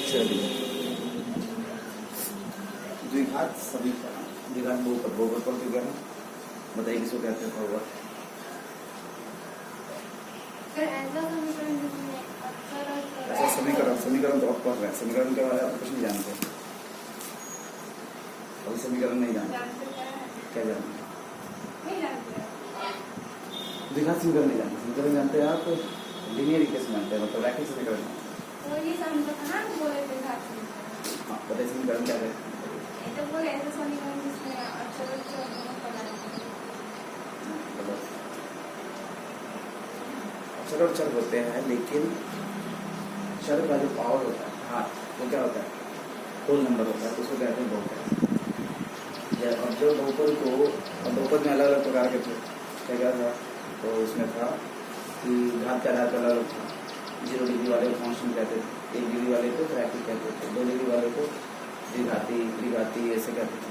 चलिए द्विघात समीकरण, द्विघात बहुपद पर क्यों करना बताइए, किसको कहते हैं बहुपद? ऐसा समीकरण तो आप पढ़ रहे हैं, समीकरण के बारे में आप कुछ नहीं जानते, अभी समीकरण नहीं जानते, क्या जानते? द्विघात समीकरण नहीं जानते, समीकरण जानते हैं आप, लीनियर इक्वेशन जानते हैं, मतलब रैखिक समीकरण। हाँ बताइए समीकरण क्या है? अक्षर और चर होते हैं, लेकिन चर का जो पावर होता है, हाँ वो क्या होता है? होल नंबर होता है, तो उसको कहते हैं बहुपद। अब जो बहुपद में अलग अलग प्रकार के थे, क्या था? तो उसमें था कि घात के आधार पर अलग अलग था, 0 डिग्री वाले को कांस्टेंट कहते थे, 1 डिग्री वाले को रैखिक कहते थे, 2 डिग्री वाले को द्विघाती त्रिघाती ऐसे कहते थे।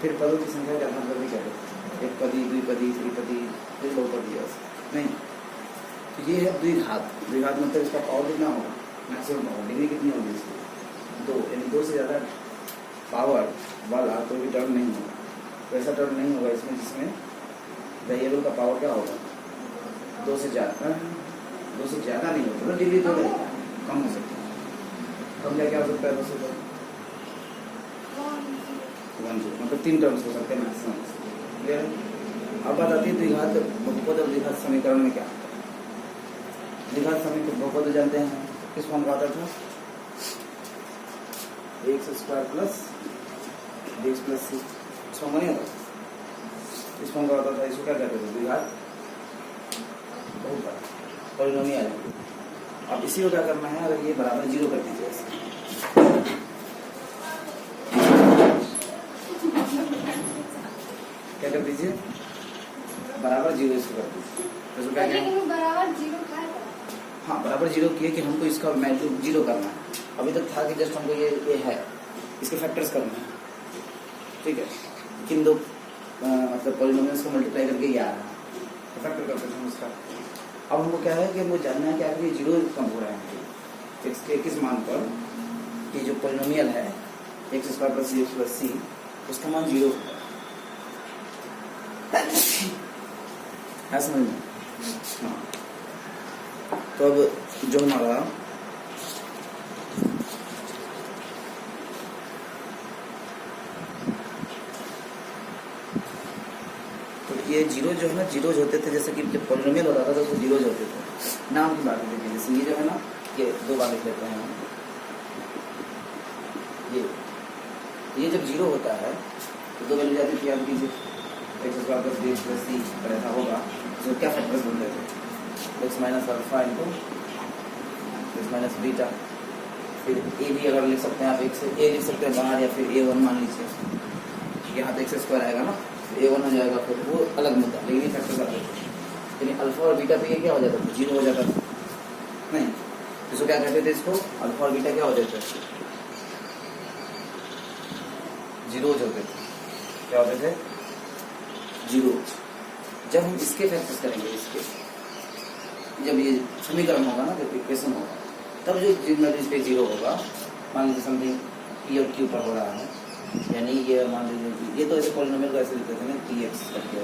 फिर पदों की संख्या के आधार पर भी कहते थे, एक पदी, द्विपदी, त्रिपदी, फिर बहुपदी ऐसे नहीं। तो ये है द्विघात। द्विघात मतलब इसका पावर कितना होगा? मैक्सिमम पावर डिग्री कितनी होगी इसकी? 2, यानी 2 से ज़्यादा पावर वाला कोई भी टर्म नहीं होगा। तो ऐसा टर्म नहीं होगा इसमें जिसमें वेरिएबल का पावर क्या होगा? 2 से ज़्यादा, 2 से ज़्यादा नहीं होगा, डिग्री तो कम हो सकती है। कम क्या हो सकता है? 2 से ज़्यादा 1 मतलब 3 टर्म्स हो सकते हैं मैक्सिमम। क्लियर है? अब बात आती है द्विघात बहुपद और द्विघात समीकरण में क्या? द्विघात समीकरण बहुपद जानते हैं किस फॉर्म का आता था? x² plus dx plus c, इस फॉर्म का नहीं होता, इस फॉर्म का होता था। इसको क्या कहते थे? द्विघात बहुपद, पॉलिनोमियल। अब इसी को क्या करना है? अगर ये बराबर 0 कर दीजिए, क्या कर दीजिए? बराबर 0 इसको कर दीजिए। तो क्या बराबर 0? हाँ बराबर 0 किए कि हमको इसका वैल्यू 0 करना है। अभी तक था कि जस्ट हमको ये है, इसके फैक्टर्स करना है, ठीक है? किन दो मतलब पॉलिनोमियल्स को मल्टीप्लाई करके ये आ रहा है, तो फैक्टर करते हैं उसका। अब हमको क्या है कि हमको जानना है कि आखिर ये 0 कम हो रहा है x के किस मान पर, कि जो पॉलिनोमियल है x² plus dx plus c, उसका मान 0 होगा। है समझ में? हाँ। तो अब जो हमारा तो ये 0 जो है ना, 0 होते थे, जैसे कि जब पॉलिनोमियल होता था तो 0 होते थे। नाम की बात है, जैसे ये जो है ना, ये 2 बार लिख लेते हैं। ये जब 0 होता है तो 2 वैल्यू जाती है, याद कीजिए x² plus dx plus c, पर ऐसा होगा तो क्या फैक्टर्स बनते थे? x minus alpha into x minus beta. फिर a भी अगर लिख सकते हैं आप, x a लिख सकते हैं बाहर, या फिर a1 मान लीजिए, यहाँ तो x² आएगा ना, a1 हो जाएगा, फिर वो अलग मुद्दा, लेकिन ये फैक्टर्स आते थे। यानी अल्फा और बीटा पे ये क्या हो जाता था? 0 हो जाता था नहीं। इसको क्या कहते थे? इसको अल्फा और बीटा क्या हो जाते थे? 0 होते थे। क्या होते थे? 0। जब हम इसके फैक्टर्स करेंगे, इसके जब ये समीकरण होगा ना, जब इक्वेशन होगा, तब जो इस पे 0 होगा, मान लीजिए समथिंग p और q पर हो रहा है, यानी ये मान लीजिए ये तो ऐसे पॉलिनोमियल को ऐसे लिखते थे ना, px करके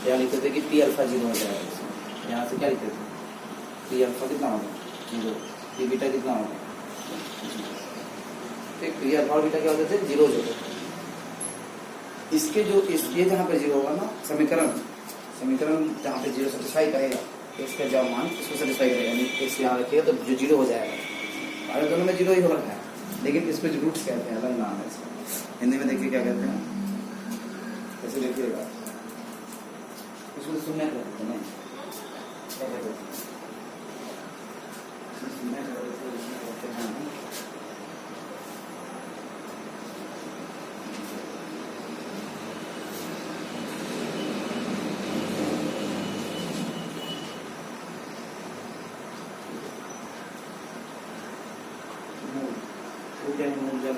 यहाँ लिखते थे कि p अल्फा 0 हो जाएगा। यहाँ से क्या लिखते थे? p अल्फा कितना होगा? 0। p बीटा कितना होगा? तो p अल्फा और बीटा क्या होते थे? 0 होते थे। इसके जो ये जहाँ पे 0 होगा ना, समीकरण जहाँ पे 0 सेटिस्फाई करेगा, इसका जब मान इसको सेटिस्फाई करेगा, यानी x यहाँ रखिएगा तो जो 0 हो जाएगा। अरे दोनों में 0 ही हो रखा है, लेकिन इसको जो रूट्स कहते हैं, अलग नाम है इसका। हिंदी में देखिए क्या कहते हैं, ऐसे देखिएगा, इसको सुनने कहते हैं, क्या कहते हैं? सुनने कहते हैं।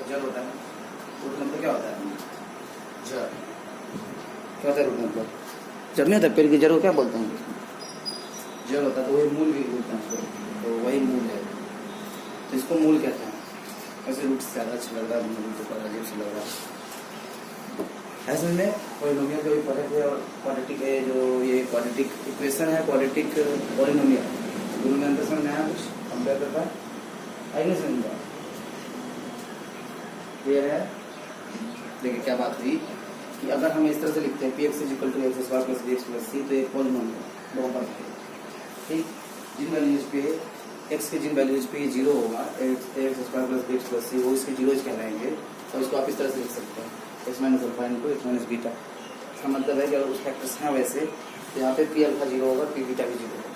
जड़ होता है, रूट मतलब क्या होता है? जड़ क्या होता है? रूट मतलब जड़ नहीं होता, पेड़ की जड़ को क्या बोलते हैं? जड़ होता है, तो वही मूल भी बोलते हैं उसको, तो वही मूल है। तो इसको इसको मूल कहते हैं। ऐसे रूट से ज़्यादा अच्छा लग रहा है, मूल तो पर अजीब से लग रहा है। ऐसे में पॉलिनोमियल का भी पॉलिटिक है और क्वाड्रेटिक है, जो ये क्वाड्रेटिक इक्वेशन है, क्वाड्रेटिक पॉलिनोमियल, दोनों में अंतर समझ में आया? कुछ कंपेयर करता है आई नहीं समझ में? क्लियर है? देखिए क्या बात हुई कि अगर हम इस तरह से लिखते हैं px = x² + bx + c, तो एक पॉलिनोमियल बहुपद है, ठीक। जिन वैल्यूज पे x के जिन वैल्यूज पे 0 होगा, ax² + bx + c, वो इसके जीरोज कहलाएंगे। और इसको आप इस तरह से लिख सकते हैं x - अल्फा × x - बीटा। इसका मतलब है कि अगर उस फैक्टर्स हैं वैसे, तो यहाँ पे p अल्फा 0 होगा, p बीटा भी 0 होगा,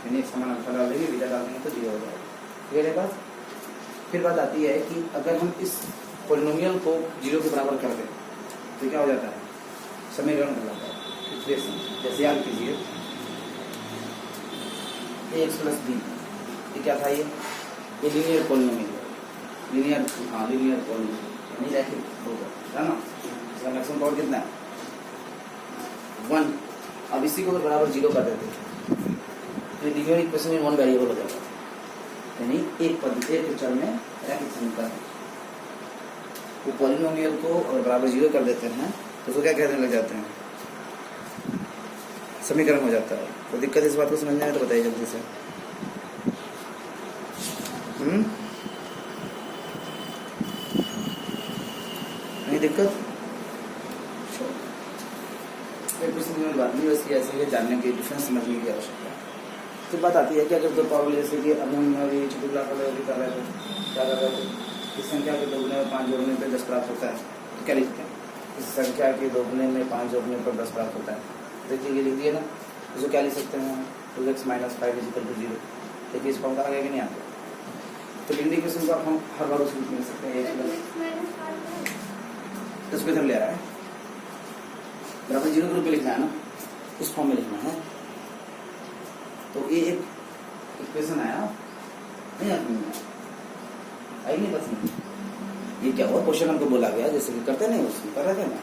यानी x समान अल्फा डाल देंगे, बीटा डाल देंगे तो 0 हो जाएगा। क्लियर है बात? फिर बात आती है कि अगर हम इस पॉलिनोमियल को 0 के बराबर कर दें तो क्या हो जाता है? समीकरण हो जाता है, इक्वेशन। जैसे याद कीजिए ax + b, ये क्या था? ये लीनियर पॉलिनोमियल, लीनियर पॉलिनोमियल यानी रैखिक होगा, है ना? इसका मैक्सिमम पावर कितना है? 1। अब इसी को बराबर 0 कर देते हैं तो लीनियर इक्वेशन में 1 वेरिएबल हो जाता है, यानी एक चर में रैखिक समीकरण। वो पॉलिनोमियल को और बराबर 0 कर देते हैं तो उसको क्या कहने लग जाते हैं? समीकरण हो जाता है। तो दिक्कत इस बात को समझने में तो बताइए जल्दी से। नहीं दिक्कत? कुछ समझने की बात नहीं, बस ऐसे ही जानने की, डिफरेंस समझने की आवश्यकता है। तो बात आती है कि अगर दो पावर, जैसे कि अब हम अभी छोटी क्लास वाले कर रहे थे, क्या कर रहे थे? इस संख्या के दोगुने में 5 जोड़ने पर 10 प्राप्त होता है, तो क्या लिखते हैं? इस संख्या के दोगुने में 5 जोड़ने पर 10 प्राप्त होता है। देखिए ये लिख दिए ना, इसको क्या लिख सकते हैं? 2x - 5 = 0। देखिए इस फॉर्म का आ गया कि नहीं आता? तो लिनियर इक्वेशन को आप हम हर बार उसमें लिख सकते हैं, तो इसको इधर ले रहा है, बराबर 0 के रूप में लिखना है ना, इस फॉर्म में लिखना है। तो ये एक इक्वेशन आया नहीं, आई नहीं पसंद? ये क्या हुआ? क्वेश्चन हमको बोला गया, जैसे कि करते नहीं, उसमें कर रहे थे ना,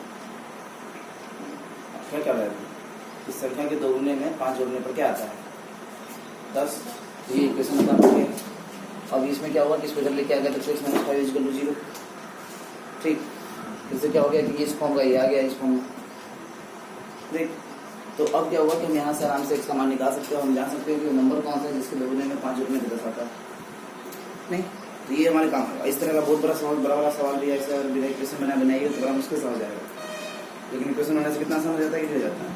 क्या कर रहे थे? इस संख्या के दोगुने में 5 जोड़ने पर क्या आता है? 10। ये इक्वेशन बता देंगे। अब इसमें क्या हुआ कि इसको इधर लेके आ गया तो x - 5 = 0, ठीक। इससे क्या हो गया कि इस फॉर्म का ये आ गया इस फॉर्म में, देख। तो अब क्या हुआ कि हम यहाँ से आराम से x का मान निकाल सकते हो। हम जान सकते हो कि नंबर कौन सा है जिसके दोगुने में 5 जोड़ने पर 10 आता है, नहीं? तो ये हमारे काम होगा। इस तरह का बहुत बड़ा सवाल, बड़ा वाला सवाल भी ऐसा बिना इक्वेशन बनाइए तो बड़ा मुश्किल से हो जाएगा, लेकिन इक्वेशन बनाने से कितना आसान हो जाता है कि हो जाता है।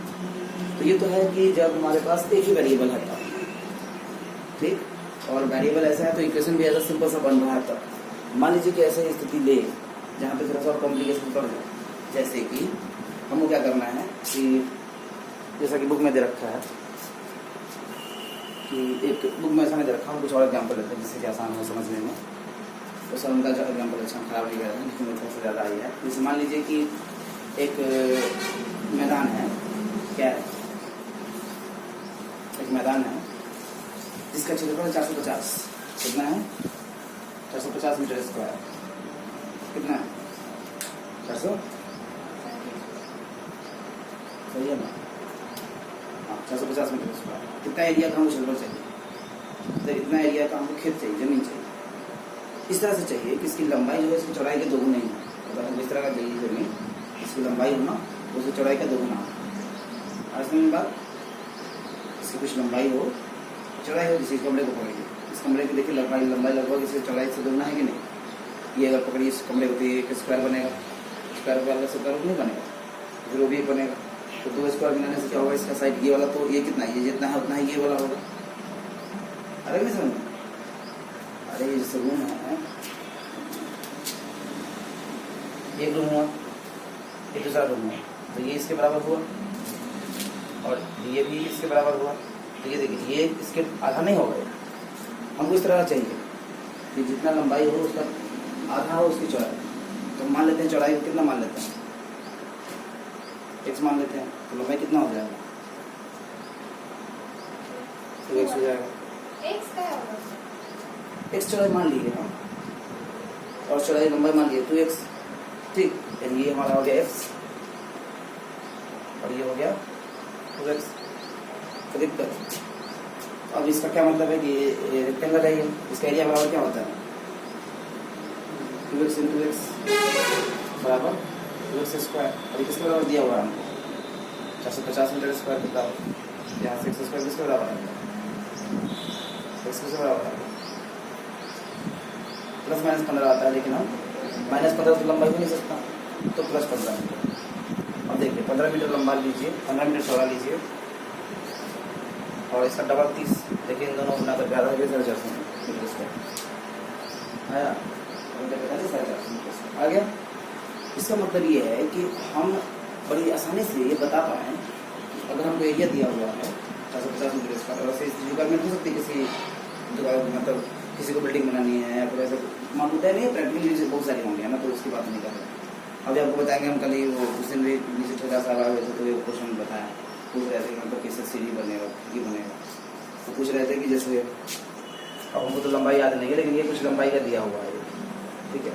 तो ये तो है कि जब हमारे पास एक ही वेरिएबल है तब, ठीक, और वेरिएबल ऐसा है तो इक्वेशन भी ऐसा सिंपल सा बन रहा है तब। मान लीजिए कि ऐसे स्थिति ले जहाँ पे थोड़ा सा और कॉम्प्लिकेशन बढ़ जाए, जैसे कि हमको क्या करना है कि जैसा कि बुक में दे रखा है कि एक बुक में ऐसा नहीं दे रखा, हम कुछ और एग्जाम्पल लेते हैं जिससे कि आसान हो समझने में। तो सर उनका एग्जाम्पल अच्छा खराब नहीं कर रहा है, लेकिन थोड़ा सा ज़्यादा आई है। जैसे मान लीजिए कि एक मैदान है, क्या है? एक मैदान है जिसका क्षेत्रफल 450, कितना है? 450 मीटर स्क्वायर। कितना है? 400, सही है ना? हाँ, 450 मीटर स्क्वायर। कितना एरिया का हमको क्षेत्रफल चाहिए? तो इतना एरिया का हमको खेत चाहिए, जमीन चाहिए। इस तरह से चाहिए कि इसकी लंबाई जो है इसकी चौड़ाई के दोगुना ही है। अगर हम इस तरह का चाहिए जमीन, इसकी लंबाई होना उसकी चौड़ाई का दोगुना हो। आज में बात, इसकी कुछ लंबाई हो, चौड़ाई हो, किसी कमरे को पकड़िए, इस कमरे की देखिए लंबाई लगभग इसकी चौड़ाई से दोगुना है कि नहीं? ये अगर पकड़िए इस कमरे को तो ये एक स्क्वायर बनेगा, स्क्वायर को अलग से स्क्वायर नहीं बनेगा, फिर वो भी एक बनेगा। तो 2 स्क्वायर बनाने से क्या होगा? इसका साइड ये वाला, तो ये कितना है? ये जितना है उतना ही ये वाला होगा। अरे नहीं समझ? अरे ये जैसे रूम है, एक रूम हुआ, एक दूसरा रूम हुआ, तो ये इसके बराबर हुआ और ये भी इसके बराबर हुआ। तो ये देखिए ये इसके आधा नहीं होगा, हमको इस तरह चाहिए कि जितना लंबाई हो उसका आधा हो उसकी चौड़ाई। तो मान लेते हैं चौड़ाई को कितना मान लेते हैं? x मान लेते हैं, तो लंबाई कितना हो जाएगा? तो x हो जाएगा। x चौड़ाई मान लीजिए हम, और चौड़ाई लंबाई मान लीजिए 2x, ठीक। यानी ये हमारा हो गया x और ये हो गया 2x। दिक्कत अब इसका क्या मतलब है कि ये रेक्टेंगल है, ये इसका एरिया बराबर क्या होता है? 2x इंटू एक्स बराबर 2x स्क्वायर। और किसके बराबर दिया हुआ है हमको 450 मीटर स्क्वायर बताओ। यहाँ से एक्स स्क्वायर किसके बराबर है एक्स किसके बराबर है प्लस माइनस 15 आता है, लेकिन हम -15 तो लंबाई हो नहीं सकता तो प्लस 15 मीटर। अब देखिए 15 मीटर लंबा लीजिए, 15 मीटर चौड़ा लीजिए और इसका डबल 30, देखिए इन दोनों को बनाकर 11 मीटर 450 मीटर स्क्वायर आया। आ गया। इसका मतलब ये है कि हम बड़ी आसानी से ये बता पाएँ कि अगर हमको एरिया दिया हुआ है 450 मीटर स्क्वायर, वैसे इस रिक्वायरमेंट हो सकती है किसी मतलब किसी को बिल्डिंग बनानी है या फिर ऐसे मालूम है नहीं, प्रैक्टिकली नीचे बहुत सारी होंगी है ना, तो उसकी बात नहीं कर रहे। अभी आपको बताएंगे हम कल ही वो उस दिन नीचे छोटा सा आया वैसे तो ये क्वेश्चन बताया, पूछ रहे थे कि मतलब कैसे सीढ़ी बनेगा खिड़की बनेगा, तो पूछ रहे थे कि जैसे अब हमको तो लंबाई याद नहीं है लेकिन ये कुछ लंबाई का दिया हुआ है, ठीक है।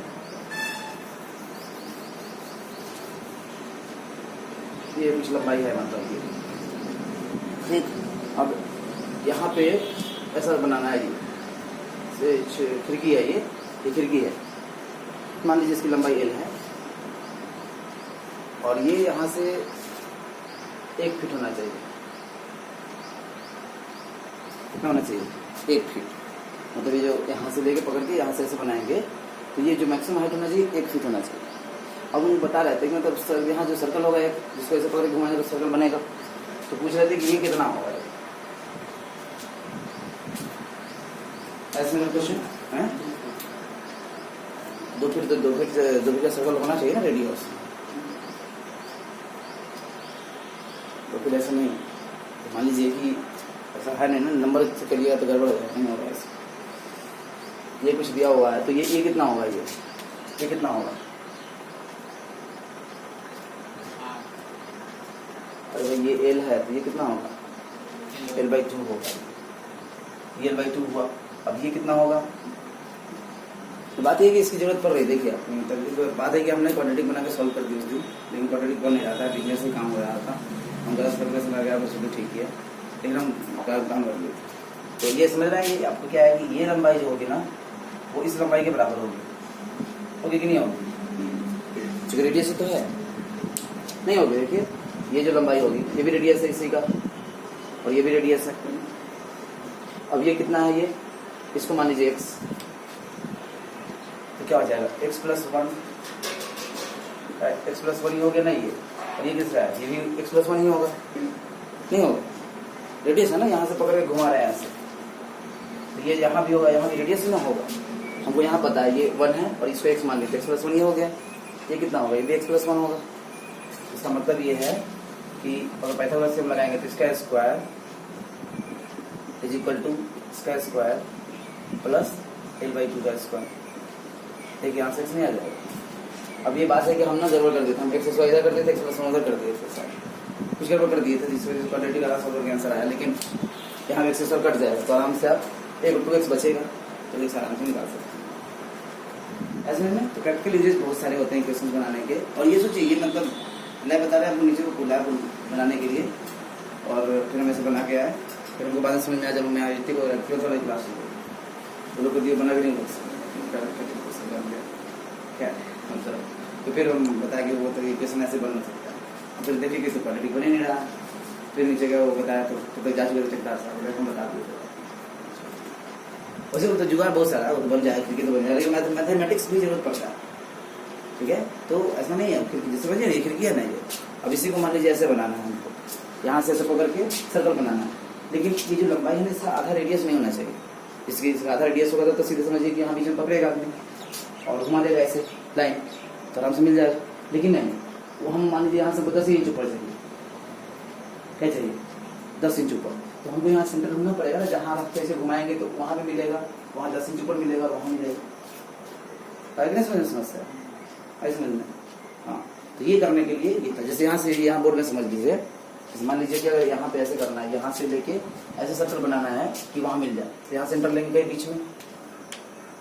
ये कुछ लंबाई है मतलब ये, ठीक। अब यहाँ पे ऐसा बनाना है, ये खिड़की है, ये खिड़की है, मान लीजिए इसकी लंबाई L है और ये यहाँ से 1 फीट होना चाहिए। कितना होना चाहिए 1 फीट, मतलब ये जो यहाँ से लेके पकड़ के यहाँ से ऐसे बनाएंगे तो ये जो मैक्सिमम हाइट होना चाहिए 1 फीट होना चाहिए। अब हम बता रहे थे कि मतलब यहाँ जो सर्कल होगा एक, जिसको ऐसे पकड़ के घुमाएंगे तो सर्कल बनेगा, तो पूछ रहे थे कि ये कितना होगा ऐसे में क्वेश्चन है। 2 फीट तो 2 फीट का सर्कल होना चाहिए ना रेडियस, 2 फीट ऐसा नहीं। तो मान लीजिए कि ऐसा है नहीं ना, नंबर से करिएगा तो गड़बड़ हो जाएगा, नहीं होगा ऐसा। ये कुछ दिया हुआ है तो ये कितना होगा, ये कितना होगा, अरे भाई ये L है तो ये कितना होगा L/2 होगा, ये L/2 हुआ। अब ये कितना होगा, तो बात ये है कि इसकी जरूरत पड़ रही, देखिए मतलब बात है कि हमने क्वाड्रेटिक बना के सॉल्व कर दी उस दिन, लेकिन क्वाड्रेटिक बन नहीं रहा था, बिजनेस से काम हो रहा था, हम गलत करके समझ गया बस ठीक है, लेकिन हम काम कर लिए। तो ये समझ रहे हैं कि आपको क्या है कि ये लंबाई जो होगी ना वो इस लंबाई के बराबर होगी कि नहीं होगी, क्योंकि रेडियस तो है नहीं होगी। देखिए ये जो लंबाई होगी ये भी रेडियस है इसी का और ये भी रेडियस है। अब ये कितना है, ये इसको मान लीजिए x, तो क्या हो जाएगा x + 1 ही हो गया ना ये, और ये किस रहा है, ये भी x + 1 ही होगा, नहीं होगा, रेडियस है ना, यहाँ से पकड़ के घुमा रहे हैं ऐसे, तो ये यहाँ भी होगा, यहाँ भी रेडियस ना होगा। हमको यहाँ पता है ये 1 है और इसको x मान लेते x + 1 ही हो गया, ये कितना होगा, ये भी x + 1 होगा। इसका मतलब ये है कि अगर पाइथागोरस से हम लगाएंगे तो इसका स्क्वायर = इसका स्क्वायर प्लस L/2 का स्क्वायर, देखिए यहाँ से x नहीं आ जाएगा। अब ये बात है कि हम ना गड़बड़ कर देते, हम x स्क्वायर इधर कर देते, x + 1 उधर कर देते, कुछ गड़बड़ कर दिए थे जिस वजह से क्वाड्रेटिक वाला सॉल्व करके आंसर आया, लेकिन यहाँ x स्क्वायर कट जाएगा तो आराम से आप 2x बचेगा, तो x आराम से निकाल सकते हैं ऐसे में। तो प्रैक्टिकल यूजेस बहुत सारे होते हैं क्वेश्चन बनाने के, और ये सोचिए ये मतलब लैब बता रहे हैं आपको, नीचे को लैब बनाने के लिए, और फिर हम ऐसे बना के आए, फिर हमको बाद में समझ में आया जब मैं आईटी को रखी वाली क्लास में तो लोग दिए बना के नहीं बोल सकते क्या मतलब, तो फिर हम बताया कि वो तो क्वेश्चन ऐसे बन सकता है। फिर देखिए कि क्वाड्रेटिक बन ही नहीं रहा, फिर नीचे का वो बताया तो जांच कर चकता सा हम बता दिए। वैसे वो तो जुगाड़ बहुत सारा वो बन जाए, क्रिकेट तो बन जाए, लेकिन मैथमेटिक्स भी जरूरत पड़ता है, ठीक है। तो ऐसा नहीं है जैसे समझिए ये खिड़की है ना, ये अब इसी को मान लीजिए ऐसे बनाना है हमको, यहाँ से ऐसे पकड़ के सर्कल बनाना है, लेकिन ये जो लंबाई है ना इसका आधा रेडियस नहीं होना चाहिए, इसका आधा रेडियस होगा तो सीधे समझिए कि यहाँ बीच में पकड़ेगा आदमी और घुमा देगा ऐसे लाइन, तो आराम से मिल जाएगा। लेकिन नहीं, वो हम मान लीजिए यहाँ से 10 इंच ऊपर चाहिए, क्या चाहिए 10 इंच ऊपर, तो हमको यहाँ सेंटर ढूंढना पड़ेगा ना, जहाँ आप ऐसे घुमाएंगे तो वहाँ भी मिलेगा, वहाँ 10 इंच ऊपर मिलेगा, वहाँ मिलेगा, समस्या ऐसे समझना। हाँ, तो ये करने के लिए ये था, जैसे यहाँ से यहाँ बोर्ड में समझ लीजिए, मान लीजिए कि अगर यहाँ पे ऐसे करना है, यहाँ से लेके ऐसे सर्कल बनाना है कि वहाँ मिल जाए, तो यहाँ सेंटर लेंगे बीच में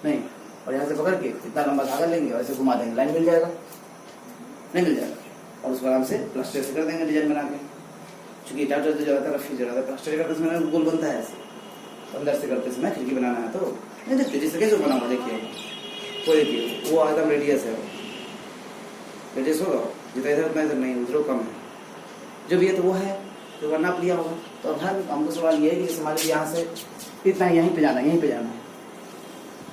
नहीं, और यहाँ से पकड़ के इतना लंबा धागा लेंगे और ऐसे घुमा देंगे, लाइन मिल जाएगा, नहीं मिल जाएगा, और उसको आराम से प्लास्टर से कर देंगे डिजाइन बना के, चूंकि टाइट तो ज़्यादा रफ ज़्यादा प्लास्टर करते समय गोल बनता है ऐसे, अंदर से करते समय खिड़की बनाना है तो नहीं देखते जिस तरीके से बना हुआ देखिए वो देखिए वो एकदम रेडियस है, रेडियस होगा जितना इधर उतना इधर नहीं, उधर कम है जो भी है, तो वो है तो वो नाप लिया होगा। तो अब हर हमको सवाल ये है कि जैसे हमारे यहाँ से इतना यहीं पे जाना है, यहीं पे जाना है,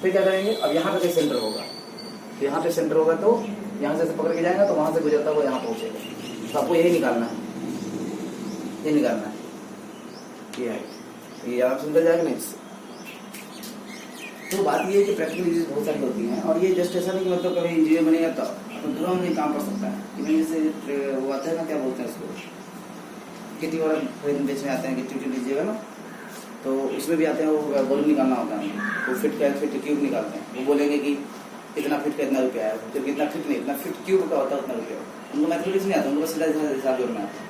फिर क्या करेंगे, अब यहाँ पे कहीं सेंटर होगा, तो यहाँ पे सेंटर होगा तो यहाँ से पकड़ के जाएगा तो वहाँ से गुजरता हुआ यहाँ पहुँचेगा। तो आपको यही निकालना है, ये निकालना है, ये है, ये आप सुंदर जाएगा नहीं इससे। तो बात ये है कि प्रैक्टिकल चीज़ बहुत सारी होती हैं, और ये जस्ट ऐसा नहीं कि मतलब कभी इंजीनियर बनेगा तो ड्रोन में काम कर सकता है। कि जैसे वो आता है ना, क्या बोलते हैं उसको, किटी वाला बेचने आते हैं, किटी लीजिएगा ना, तो उसमें भी आते हैं, वो बॉल निकालना होता है, वो फिट का फिट क्यूब निकालते हैं, वो बोलेंगे कि इतना फिट का इतना रुपया है, जब इतना फिट नहीं, इतना फिट क्यूब का होता है उतना रुपया। उनको मैथमेटिक्स नहीं आता, उनको सीधा हिसाब जोड़ना आता है।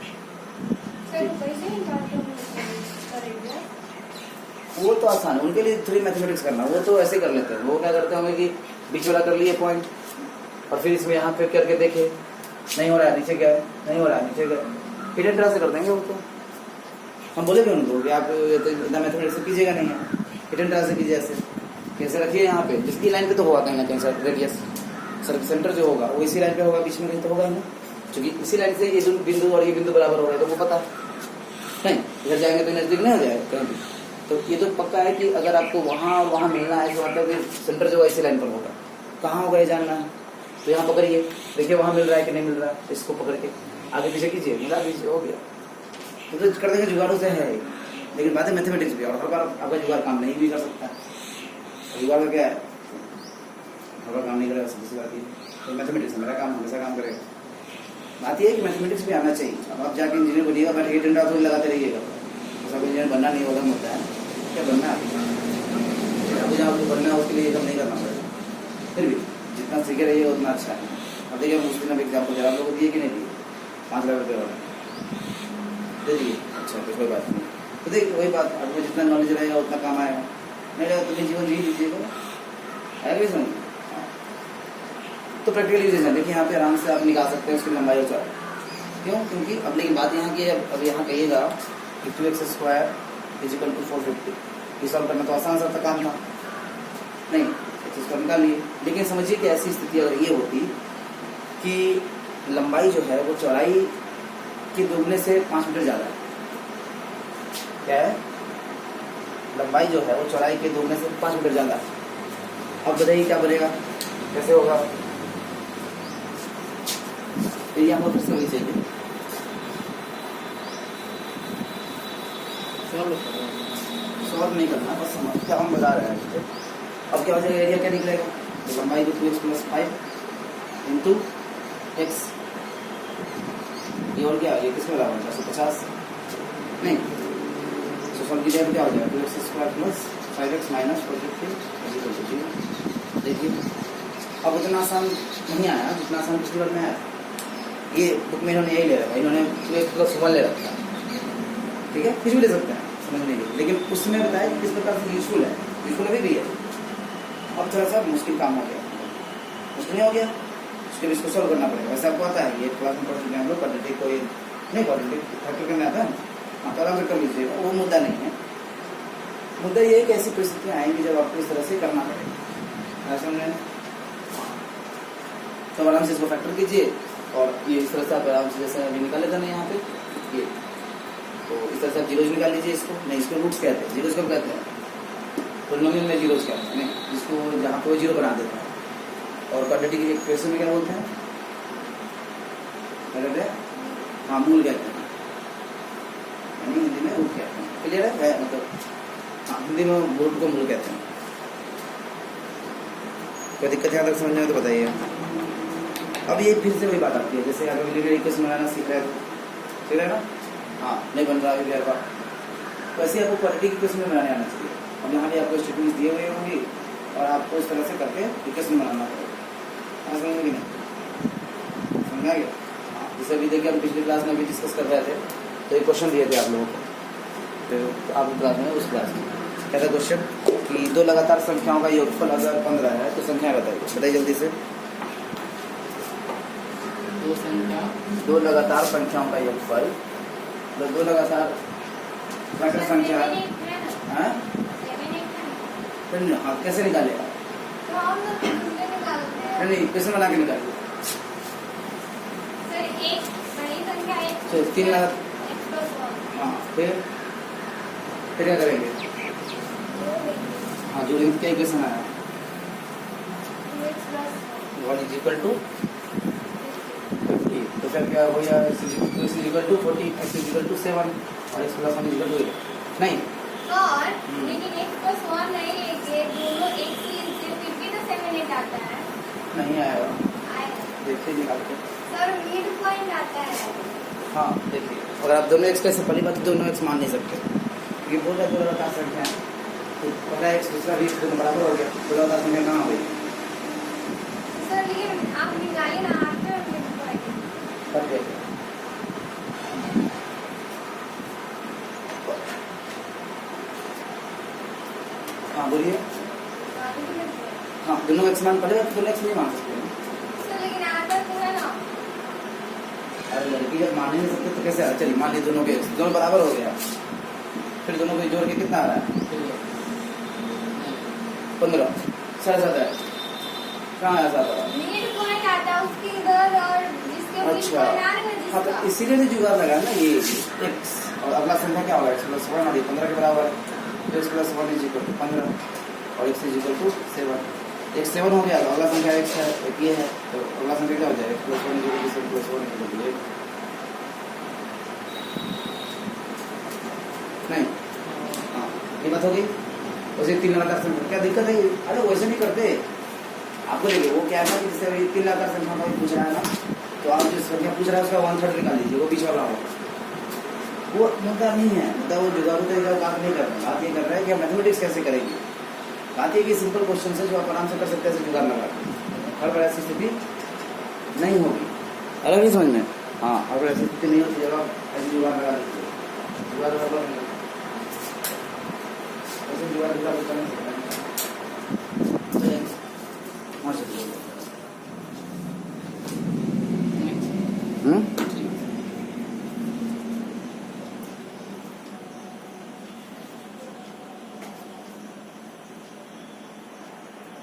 वो तो आसान है उनके लिए, थ्री मैथमेटिक्स करना, वो तो ऐसे कर लेते हैं। वो क्या करते होंगे कि बीच वाला कर लिए पॉइंट, और फिर इसमें यहाँ पे करके देखे नहीं हो रहा है, नीचे क्या है, नहीं हो रहा है, नीचे क्या, हिडन ड्रा से कर देंगे। वो तो हम बोलेंगे उनको कि आप इतना मैथमेटिक्स कीजिएगा नहीं है, हिडन ड्रा से कीजिए, ऐसे कैसे रखिए यहाँ पे, जिसकी लाइन पे तो होगा कहीं ना कहीं सर रेडियस, सर सेंटर जो होगा वो इसी लाइन पे होगा, बीच में कहीं तो होगा ना, क्योंकि इसी लाइन से ये बिंदु और ये बिंदु बराबर हो रहा है, तो वो पता नहीं, इधर जाएंगे तो नजदीक नहीं हो जाएगा कहीं भी। तो ये तो पक्का है कि अगर आपको वहाँ मिलना है तो मतलब कि सेंटर जो है इसी लाइन पर होगा, कहाँ होगा ये जानना है। तो यहाँ पकड़िए, देखिए वहाँ मिल रहा है कि नहीं मिल रहा है, इसको पकड़ के आगे पीछे कीजिए, मिला दीजिए, हो गया। तो कर देंगे, जुगाड़ों से है, लेकिन बात है मैथमेटिक्स भी, और हर बार आपका जुगाड़ काम नहीं भी कर सकता। जुगाड़ का क्या है, हर बार काम नहीं करेगा, सीधी बात है। मैथमेटिक्स मेरा काम हमेशा काम करेगा। बात यह है कि मैथमेटिक्स भी आना चाहिए। अब आप जाके इंजीनियर बनिएगा, बैठ के डंडा तो लगाते रहिएगा, सब इंजीनियर बनना नहीं होगा, होता है क्या बनना है, अब जहाँ आपको बनना है उसके लिए काम नहीं करना पड़ेगा। फिर भी जितना सीखे रहिए उतना अच्छा है। अब देखिए हम उस दिन एग्जाम्पल दे रहा आप लोगों को दिए कि नहीं दिए, 5 लाख रुपये वाला दे दिए, अच्छा तो कोई बात नहीं। तो देखिए वही बात, आपको जितना नॉलेज रहेगा उतना काम आएगा, नहीं रहेगा तो जीवन नहीं दीजिएगा, आएगा भी समझ। तो प्रैक्टिकल यूजेशन देखिए यहाँ पे आराम से आप निकाल सकते हैं उसकी लंबाई और चौड़ाई। क्यों? क्योंकि अब लेकिन बात यहाँ की है, अब यहाँ कहिएगा कि 2x² = 450, ये सॉल्व करना तो आसान सा काम था, नहीं x² निकाल लिए। लेकिन समझिए कि ऐसी स्थिति अगर ये होती कि लंबाई जो है वो चौड़ाई के दोगुने से 5 मीटर ज़्यादा है, क्या है, लंबाई जो है वो चौड़ाई के दोगुने से 5 मीटर ज़्यादा है। अब बताइए क्या बनेगा, कैसे होगा। तो ये हमको प्रश्न भी चाहिए, सॉल्व नहीं करना, बस समझ क्या हम बता रहे हैं। अब क्या हो जाएगा, एरिया क्या निकलेगा, तो लंबाई को 2x + 5 इंटू x, ये और क्या, ये किसमें बराबर है 150, नहीं तो सॉल्व कीजिए तो क्या हो जाएगा 2x² + 5x - 450 देखिए अब उतना आसान नहीं आया जितना आसान पिछली बार में आया। ये बुक में इन्होंने यही ले रखा है, इन्होंने 2x + 1 ले रखा है, ठीक है, कुछ भी ले सकते हैं समझने के लिए, लेकिन उसमें बताया कि किस प्रकार से यूजफुल है, यूजफुल अभी भी है। अब थोड़ा सा मुश्किल काम हो गया, मुश्किल नहीं हो गया, उसके लिए इसको सॉल्व करना पड़ेगा। वैसे आपको आता है, ये क्लास में पढ़ चुके हैं हम लोग, क्वाड्रेटिक को नहीं, क्वाड्रेटिक फैक्टर करने आता है, हाँ तो आराम से कर लीजिएगा, वो मुद्दा नहीं है। मुद्दा ये है कि ऐसी परिस्थितियाँ आएंगी जब आपको इस तरह से करना पड़ेगा, समझे। तो आराम से इसको फैक्टर कीजिए, और ये इस तरह से आप आराम से जैसे अभी निकाले था ना यहाँ पे ये, तो इस तरह से आप जीरोज निकाल लीजिए इसको, नहीं इसको रूट्स कहते हैं, जीरोज कब कहते हैं, पॉलिनोमियल में जीरोज कहते हैं, नहीं जिसको जहाँ पे वो जीरो बना देता है। और क्वाड्रेटिक इक्वेशन में क्या बोलते हैं, हाँ मूल कहते हैं, यानी हिंदी में रूट कहते हैं, क्लियर है, मतलब हाँ हिंदी में रूट को मूल कहते हैं। कोई दिक्कत यहाँ तक समझने में तो बताइए। अब ये फिर से वही बात आती है, जैसे अगर लिनियर इक्वेशन बनाना सीख रहे हैं तो ठीक है ना, हाँ नहीं बन रहा है क्लियर बात, तो ऐसे आपको क्वाड्रेटिक इक्वेशन में बनाने आना चाहिए। अब यहाँ भी आपको स्टेटमेंट्स दिए हुए होंगी और आपको इस तरह से करके इक्वेशन बनाना पड़ेगा, समझ में नहीं समझ आ गया। हाँ जैसे अभी देखिए हम पिछली क्लास में भी डिस्कस कर रहे थे, तो एक क्वेश्चन दिए थे आप लोगों को, तो आप क्लास में उस क्लास में क्या था क्वेश्चन कि 2 लगातार संख्याओं का योगफल अगर 15 है तो संख्या बताइए जल्दी से। 2 लगातार संख्याओं का योगफल, 2 लगातार संख्या हाँ कैसे निकालेगा, निकालते हैं। नहीं इक्वेशन बना के निकालिए। सर एक बड़ी संख्या एक तो 3 लगा। x plus 1 हाँ फिर क्या करेंगे? हाँ जो क्या इक्वेशन आया 2x plus 1 is equal to 50। तो फिर क्या हो गया? x is equal to 40, x is equal to 7 और x plus 1 is equal to 8। नहीं और लेकिन x plus 1 नहीं लेके दोनों x से फिर भी तो 7 8 आता है। नहीं आएगा, आएगा देखिए निकाल के। सर मिड पॉइंट आता है। हाँ देखिए, अगर आप दोनों x कैसे पहली बात तो दोनों x मान नहीं सकते, ये बोल रहा है लगातार संख्या है तो पहला x दूसरा भी दोनों बराबर हो गया, तो लगातार संख्या कहाँ हो गई? सर लेकिन आप निकालिए ना आफ्टर मिड पॉइंट। कर देखिए। हाँ बोलिए। हाँ दोनों x मान पड़ेगा तो दोनों x नहीं मान सकते। सर लेकिन आता पूरा ना। अरे लड़की जब मान ही नहीं सकते तो कैसे आ? चलिए मान लीजिए दोनों के दोनों बराबर हो गया, फिर दोनों को जोड़ के कितना आ रहा है? 15 7 है। कहाँ आया 7? मिड पॉइंट आता है उसके इधर और जिसके मिड अच्छा पॉइंट आ रहा है हाँ तो जिसका। इसीलिए तो जुगाड़ लगा ना ये x और अगला संख्या क्या होगा? x प्लस 1 और 15 के बराबर है, तो x plus 1 is equal to 15 और x इज इक्वल टू 7। एक 7 हो गया तो अगला संख्या x है, एक ये है, तो अगला संख्या क्या हो जाएगा? x plus 1 is equal to 7 plus 1 is equal to 8। नहीं हाँ ये बात होगी। उसे 3 लगातार संख्या क्या दिक्कत है? अरे वैसे नहीं करते आपको, देखिए वो क्या है ना कि जैसे 3 लगातार संख्या का पूछ रहा है ना, तो आप जिस संख्या पूछ रहा है उसका 1/3 निकाल लीजिए, वो पीछे वाला होगा। वो मुद्दा नहीं है, मुद्दा वो जुगाड़ू तरीका बात नहीं कर रहा। बात ये कर रहा है कि मैथमेटिक्स कैसे करेंगे। बात ये कि सिंपल क्वेश्चन है जो आप आराम से कर सकते हैं, जुगाड़ लगा हर बड़ा ऐसी स्थिति नहीं होगी। अलग ही समझ में। हाँ हर बड़ा ऐसी स्थिति नहीं होती जब आप ऐसी जुगाड़ लगा लीजिए। जुगाड़ ऐसे जुगाड़ नहीं सकते।